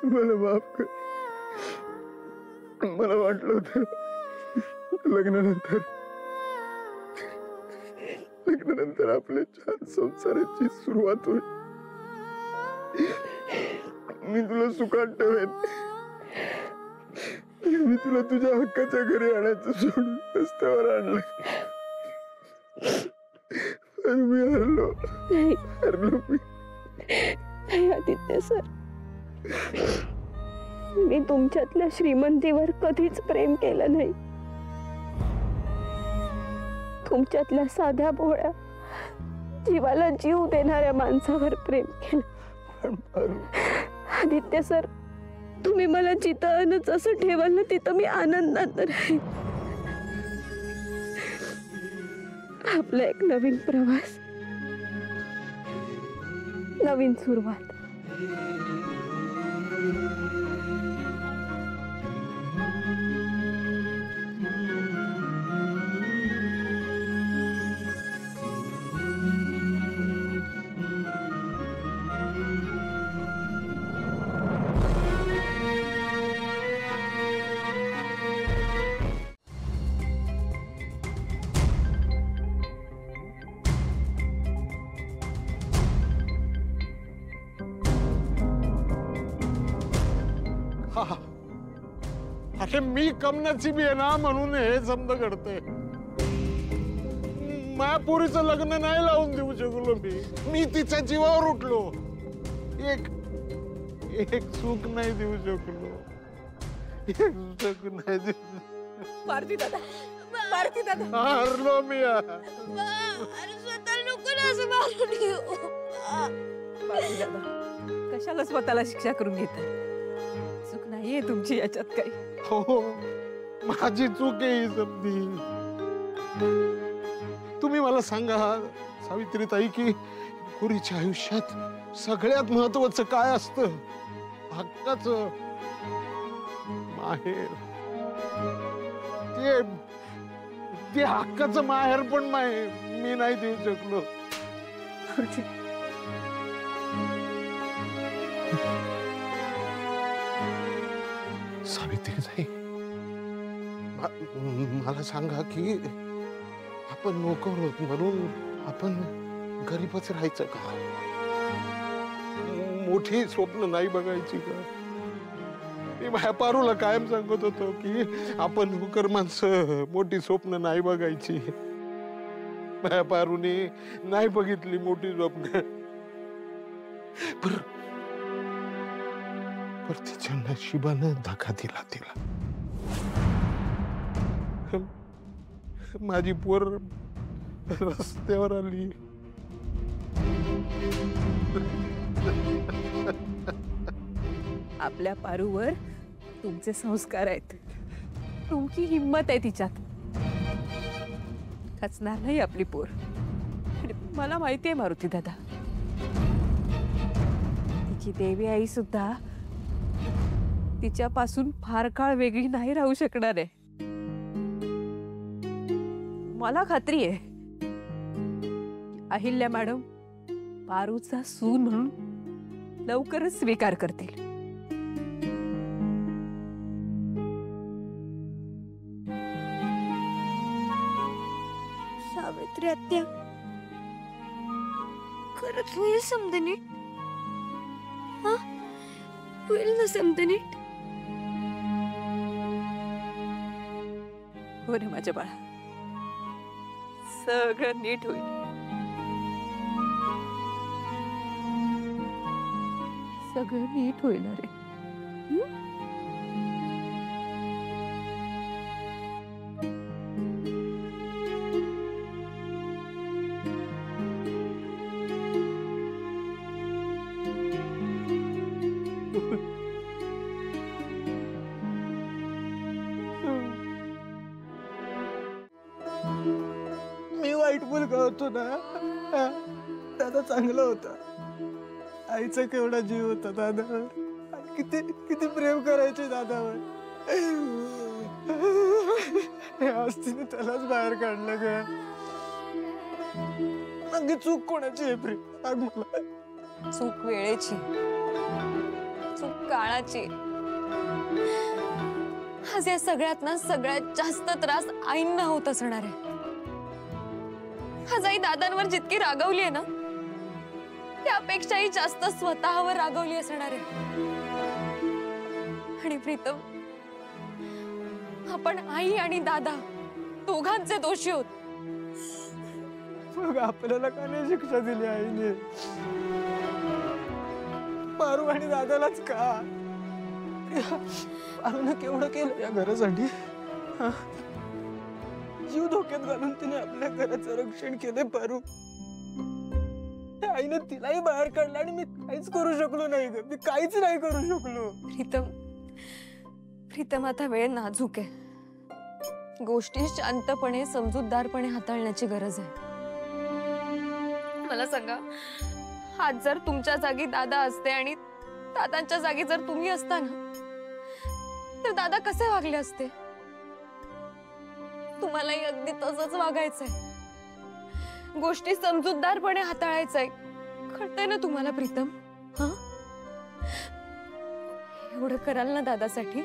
मला माफ कर. मला वाटलं होतं लग्नानंतर आपल्या छान संसाराची सुरुवात होईल. मी तुला सुखात ठेवेन. मी तुला तुझ्या हक्काच्या घरी आणायचं सोडून रस्त्यावर आणलं. पण मी हरलो. नाही आदित्य सर, मी तुमच्यातल्या श्रीमंतीवर कधीच प्रेम केलं नाही. तुमच्यातल्या साध्या भोळ्या जीवाला जीव देणाऱ्या माणसावर प्रेम केलं. आदित्य सर, तुम्ही मला जिथं असं ठेवाल ना तिथं मी आनंदात राहील. आपला एक नवीन प्रवास, नवीन सुरुवात. अरे मी कमनसीबी आहे ना म्हणून हे समज घडतंय. मायापुरीचं लग्न नाही लावून देऊ शकलो मी तिच्या जीवावर उठलो. एक चूक नाही देऊ शकलो. चूक नाही देऊ. मारुती दादा, मारुती दादा, हरलो मी. स्वतःला नको ना असं मारून घेऊ. मारुती दादा, कशाला स्वतःला शिक्षा करून घेताय? चूक नाहीये तुमची याच्यात काही. हो, माझी चूक आहे ही समधी. तुम्ही मला सांगा सावित्रीताई की पुरीच्या आयुष्यात सगळ्यात महत्वाचं काय असतं? हक्काचं माहेर. ते हक्काचं माहेर पण मी नाही देऊ शकलो. सावित्रीताई, मला सांगा की आपण नोकर आहोत म्हणून आपण गरीबच राहायचं का? मोठी स्वप्न नाही बघायची का? मी माझ्या पारूला कायम सांगत होतो की आपण नोकर माणसं मोठी स्वप्न नाही बघायची. माझ्या पारूने नाही बघितली मोठी स्वप्न. पर तिच्या नशिबानं धक्का दिला तिला. माझी पोर रस्त्यावर आली. आपल्या पारूवर तुमचे संस्कार आहेत, तुमची हिंमत आहे तिच्यात. खचणार नाही आपली पोर. मला माहिती आहे मारुती दादा, तिची देवी आई सुद्धा तिच्यापासून फार काळ वेगळी नाही राहू शकणार आहे. मला खात्री आहे अहिल्या मॅडम पारूचा सून म्हणून लवकरच स्वीकार करतील. सावित्री आत्या, खरंच होईल समजा नीट? हा, होईल ना समजा नीट? हो रे माझ्या बाळा, सगळं नीट होईल. सगळं नीट होईल रे. मी वाईट मुलगा होतो ना. दादा चांगला होता. आईचा केवढा जीव होता दादावर. किती किती प्रेम करायचे दादावर. आज तिने त्यालाच बाहेर काढलं ग. अगदी चूक कोणाची आहे प्रेम? सांग मला. चूक वेळेची. चूक का काळाची. आज या सगळ्यात ना सगळ्यात जास्त त्रास आईंना होत असणार आहे. आज आई दादांवर जितकी रागवली आहे ना, त्यापेक्षाही जास्त स्वतःवर रागवली असणार आहे. आणि प्रीतम, आपण आई आणि दादा दोघांचे दोषी होत. मग आपल्याला का नाही शिक्षा दिली आईने? पारू आणि दादालाच का? पारूने केवढं केलं या घरासाठी? हा? जीव धोक्यात घालून तिने आपल्या घराचं रक्षण केले. पारू, आईने तिलाही बाहेर काढलं आणि मी काहीच करू शकलो नाही ग. मी काहीच नाही करू शकलो. प्रीतम, आता वेळ नाजूक आहे. गोष्टी शांतपणे समजूतदारपणे हाताळण्याची गरज आहे. मला सांगा, आज जर तुमच्या जागी दादा असते आणि दादांच्या जागी जर तुम्ही असता ना, तर दादा कसे वागले असते? तुम्हालाही अगदी तसंच वागायचंय. गोष्टी समजूतदारपणे हाताळायचंय. कळतंय ना तुम्हाला प्रीतम? हा, एवढं कराल ना दादासाठी?